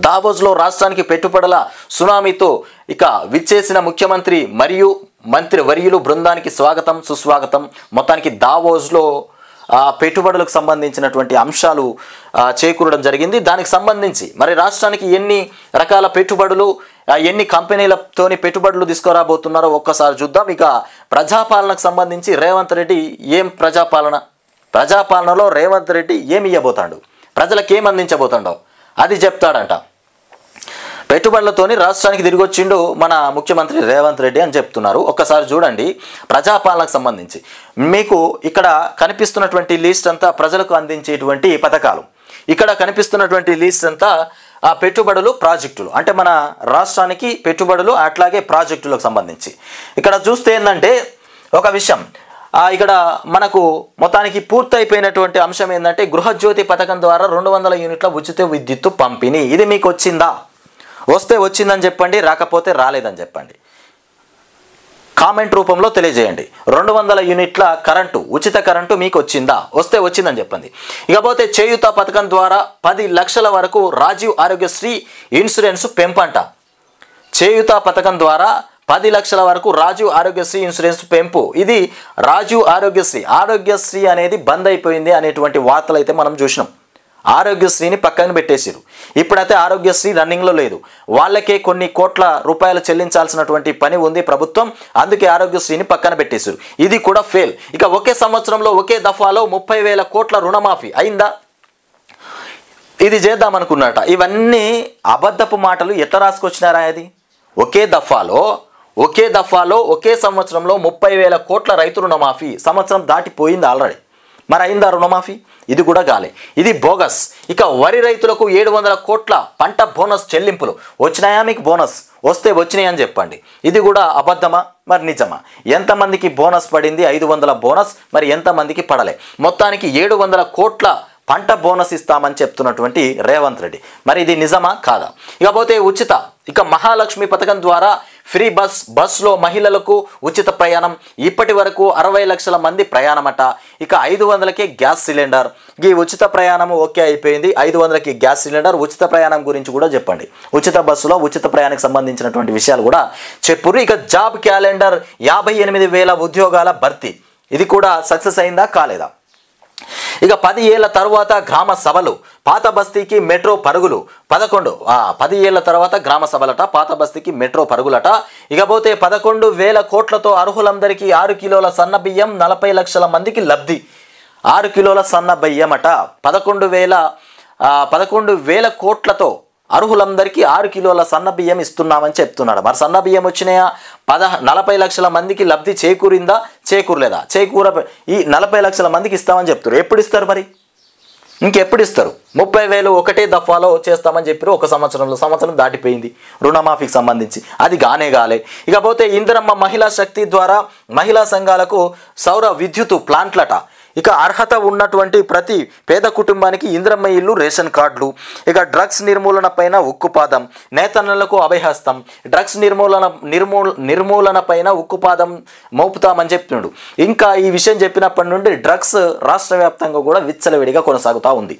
దావోస్లో రాష్ట్రానికి పెట్టుబడుల సునామీతో ఇక విచ్చేసిన ముఖ్యమంత్రి మరియు మంత్రి వర్యులు బృందానికి స్వాగతం సుస్వాగతం. మొత్తానికి దావోస్లో పెట్టుబడులకు సంబంధించినటువంటి అంశాలు చేకూరడం జరిగింది. దానికి సంబంధించి మరి రాష్ట్రానికి ఎన్ని రకాల పెట్టుబడులు, ఎన్ని కంపెనీలతోని పెట్టుబడులు తీసుకురాబోతున్నారో ఒక్కసారి చూద్దాం. ఇక ప్రజాపాలనకు సంబంధించి రేవంత్ రెడ్డి ఏం ప్రజాపాలనలో రేవంత్ రెడ్డి ఏమి ఇవ్వబోతాడు, ప్రజలకు ఏం అందించబోతాడో అది చెప్తాడంట. పెట్టుబడులతోని రాష్ట్రానికి తిరిగి వచ్చిండు మన ముఖ్యమంత్రి రేవంత్ రెడ్డి అని చెప్తున్నారు. ఒక్కసారి చూడండి ప్రజాపాలనకు సంబంధించి మీకు ఇక్కడ కనిపిస్తున్నటువంటి లిస్ట్ అంతా ప్రజలకు అందించేటువంటి పథకాలు. ఇక్కడ కనిపిస్తున్నటువంటి లిస్ట్ అంతా పెట్టుబడులు, ప్రాజెక్టులు, అంటే మన రాష్ట్రానికి పెట్టుబడులు అట్లాగే ప్రాజెక్టులకు సంబంధించి. ఇక్కడ చూస్తే ఏంటంటే ఒక విషయం, ఇక్కడ మనకు మొత్తానికి పూర్తయిపోయినటువంటి అంశం ఏంటంటే గృహజ్యోతి పథకం ద్వారా 200 యూనిట్ల ఉచిత విద్యుత్తు పంపిణీ. ఇది మీకు వచ్చిందా? వస్తే వచ్చిందని చెప్పండి, రాకపోతే రాలేదని చెప్పండి. కామెంట్ రూపంలో తెలియజేయండి. 200 యూనిట్ల కరెంటు, ఉచిత కరెంటు మీకు వచ్చిందా? వస్తే వచ్చిందని చెప్పండి. ఇకపోతే చేయూత పథకం ద్వారా 10 లక్షల వరకు రాజీవ్ ఆరోగ్యశ్రీ ఇన్సూరెన్స్ పెంపంట. చేయూత పథకం ద్వారా 10 లక్షల వరకు రాజీవ్ ఆరోగ్యశ్రీ ఇన్సూరెన్స్ పెంపు. ఇది రాజీవ్ ఆరోగ్యశ్రీ అనేది బంద్ అయిపోయింది అనేటువంటి వార్తలు అయితే మనం చూసినాం. ఆరోగ్యశ్రీని పక్కన పెట్టేసారు. ఇప్పుడైతే ఆరోగ్యశ్రీ రన్నింగ్లో లేదు. వాళ్ళకే కొన్ని కోట్ల రూపాయలు చెల్లించాల్సినటువంటి పని ఉంది ప్రభుత్వం, అందుకే ఆరోగ్యశ్రీని పక్కన పెట్టేసారు. ఇది కూడా ఫెయిల్. ఇక ఒకే సంవత్సరంలో ఒకే దఫాలో 30,000 కోట్ల రుణమాఫీ అయిందా? ఇది చేద్దామనుకున్నట. ఇవన్నీ అబద్ధపు మాటలు. ఎట్లా రాసుకొచ్చినారా? అది ఒకే దఫాలో ఒకే సంవత్సరంలో 30,000 కోట్ల రైతు రుణమాఫీ. సంవత్సరం దాటిపోయింది ఆల్రెడీ. మరి అయిందా రుణమాఫీ? ఇది కూడా కాలే. ఇది బోగస్. ఇక వరి రైతులకు 700 కోట్ల పంట బోనస్ చెల్లింపులు వచ్చినాయా? మీకు బోనస్ వస్తే వచ్చినాయి అని చెప్పండి. ఇది కూడా అబద్ధమా మరి నిజమా? ఎంతమందికి బోనస్ పడింది? 500 బోనస్. మరి ఎంతమందికి పడలే? మొత్తానికి 700 కోట్ల పంట బోనస్ ఇస్తామని చెప్తున్నటువంటి రేవంత్ రెడ్డి, మరి ఇది నిజమా కాదా? ఇకపోతే ఇక మహాలక్ష్మి పథకం ద్వారా ఫ్రీ బస్లో మహిళలకు ఉచిత ప్రయాణం. ఇప్పటి వరకు 60 లక్షల మంది ప్రయాణమట. ఇక 500కే గ్యాస్ సిలిండర్. ఈ ఉచిత ప్రయాణం ఓకే అయిపోయింది. 500కి గ్యాస్ సిలిండర్. ఉచిత ప్రయాణం గురించి కూడా చెప్పండి. ఉచిత బస్సులో ఉచిత ప్రయాణానికి సంబంధించినటువంటి విషయాలు కూడా చెప్పురు. ఇక జాబ్ క్యాలెండర్ 58,000 ఉద్యోగాల భర్తీ. ఇది కూడా సక్సెస్ అయిందా కాలేదా? ఇక 10 ఏళ్ల తర్వాత గ్రామ సభలు, పాత బస్తీకి మెట్రో పరుగులు. 10 ఏళ్ల తర్వాత గ్రామ సభలట, పాత బస్తీకి మెట్రో పరుగులట. ఇకపోతే 11,000 కోట్లతో అర్హులందరికీ 6 కిలోల సన్న బియ్యం, 40 లక్షల మందికి లబ్ధి. 6 కిలోల సన్న బియ్యం అట. 11,000 కోట్లతో అర్హులందరికీ 6 కిలోల సన్న బియ్యం ఇస్తున్నామని చెప్తున్నాడు. మరి సన్న బియ్యం వచ్చినాయా? 40 లక్షల మందికి లబ్ధి చేకూరిందా? చేకూరలేదా? ఈ 40 లక్షల మందికి ఇస్తామని చెప్తారు. ఎప్పుడు ఇస్తారు? మరి ఇంకెప్పుడు ఇస్తారు? 30,000 ఒకటే దఫాలో చేస్తామని చెప్పారు. ఒక సంవత్సరం దాటిపోయింది రుణమాఫీకి సంబంధించి. అది గానే. ఇకపోతే ఇందిరమ్మ మహిళా శక్తి ద్వారా మహిళా సంఘాలకు సౌర విద్యుత్ ప్లాంట్లట. ఇక అర్హత ఉన్నటువంటి ప్రతి పేద కుటుంబానికి ఇందిరమ్మ ఇల్లు, రేషన్ కార్డులు. ఇక డ్రగ్స్ నిర్మూలన పైన ఉక్కుపాదం. నేతన్నలకు అభయహస్తం. డ్రగ్స్ నిర్మూలన పైన ఉక్కుపాదం మోపుతామని చెప్తున్నాడు. ఇంకా ఈ విషయం చెప్పినప్పటి నుండి డ్రగ్స్ రాష్ట్ర వ్యాప్తంగా కూడా విచ్చలవిడిగా కొనసాగుతూ ఉంది.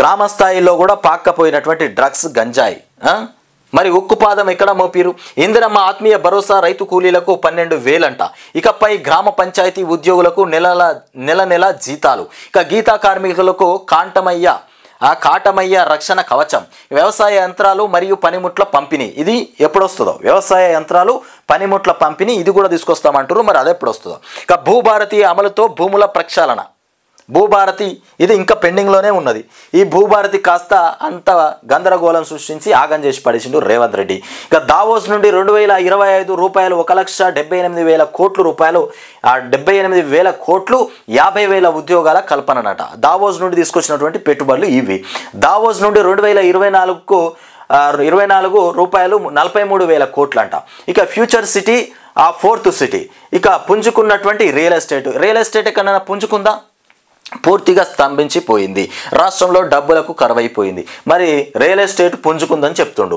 గ్రామ స్థాయిలో కూడా పాక్కపోయినటువంటి డ్రగ్స్, గంజాయి. మరి ఉక్కుపాదం ఎక్కడ మోపిరు? ఇందిరమ్మ ఆత్మీయ భరోసా రైతు కూలీలకు 12,000 అంట. ఇకపై గ్రామ పంచాయతీ ఉద్యోగులకు నెల జీతాలు. ఇక గీతా కార్మికులకు కాటమయ్య రక్షణ కవచం. వ్యవసాయ యంత్రాలు మరియు పనిముట్ల పంపిణీ. ఇది ఎప్పుడొస్తుందో? వ్యవసాయ యంత్రాలు, పనిముట్ల పంపిణీ ఇది కూడా తీసుకొస్తామంటారు. మరి అది ఎప్పుడు వస్తుందో? ఇక భూభారతి అమలుతో భూముల ప్రక్షాళన. భూభారతి ఇది ఇంకా పెండింగ్లోనే ఉన్నది. ఈ భూభారతి కాస్త అంత గందరగోళం సృష్టించి ఆగం చేసి పడేసిండు రేవంత్ రెడ్డి. ఇక దావోస్ నుండి 2025 రూపాయలు 1,78,000 కోట్ల రూపాయలు. 78,000 కోట్లు 50,000 ఉద్యోగాల కల్పననట. దావోస్ నుండి తీసుకొచ్చినటువంటి పెట్టుబడులు ఇవి. దావోస్ నుండి 2024 రూపాయలు 43,000 కోట్లంట. ఇక ఫ్యూచర్ సిటీ, ఆ 4th సిటీ. ఇక పుంజుకున్నటువంటి రియల్ ఎస్టేట్ ఎక్కడైనా పుంజుకుందా? పూర్తిగా స్తంభించిపోయింది. రాష్ట్రంలో డబ్బులకు కరువైపోయింది. మరి రియల్ ఎస్టేట్ పుంజుకుందని చెప్తుండు.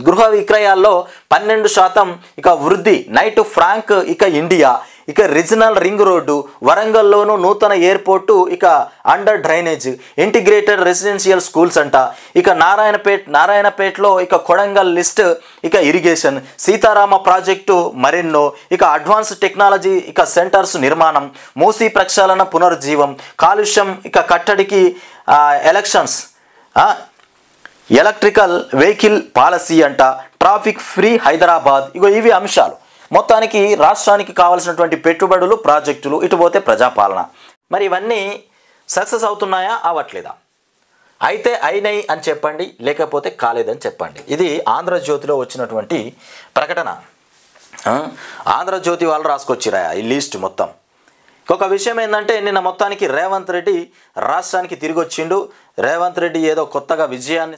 గృహ విక్రయాల్లో 12% ఇక వృద్ధి. నైట్ ఫ్రాంక్ ఇక ఇండియా. ఇక రీజనల్ రింగ్ రోడ్డు, వరంగల్లోను నూతన ఎయిర్పోర్టు, ఇక under drainage, integrated residential schools అంట, ఇక నారాయణపేటలో ఇక కొడంగల్ లిస్ట్, ఇక ఇరిగేషన్, సీతారామ ప్రాజెక్టు మరెన్నో, ఇక అడ్వాన్స్ టెక్నాలజీ ఇక సెంటర్స్ నిర్మాణం, మూసీ ప్రక్షాళన పునరుజ్జీవం, కాలుష్యం ఇక కట్టడికి ఎలక్షన్స్, ఎలక్ట్రికల్ వెహికల్ పాలసీ అంట, ట్రాఫిక్ ఫ్రీ హైదరాబాద్. ఇవి అంశాలు. మొత్తానికి రాష్ట్రానికి కావాల్సినటువంటి పెట్టుబడులు, ప్రాజెక్టులు, ఇటు పోతే ప్రజాపాలన. మరి ఇవన్నీ సక్సెస్ అవుతున్నాయా, అవ్వట్లేదా? అయితే అయినాయి అని చెప్పండి, లేకపోతే కాలేదని చెప్పండి. ఇది ఆంధ్రజ్యోతిలో వచ్చినటువంటి ప్రకటన. ఆంధ్రజ్యోతి వాళ్ళు రాసుకొచ్చిరా ఈ లిస్ట్ మొత్తం. ఒక విషయం ఏంటంటే, నిన్న మొత్తానికి రేవంత్ రెడ్డి రాష్ట్రానికి తిరిగి వచ్చిండు. రేవంత్ రెడ్డి ఏదో కొత్తగా విజయాన్ని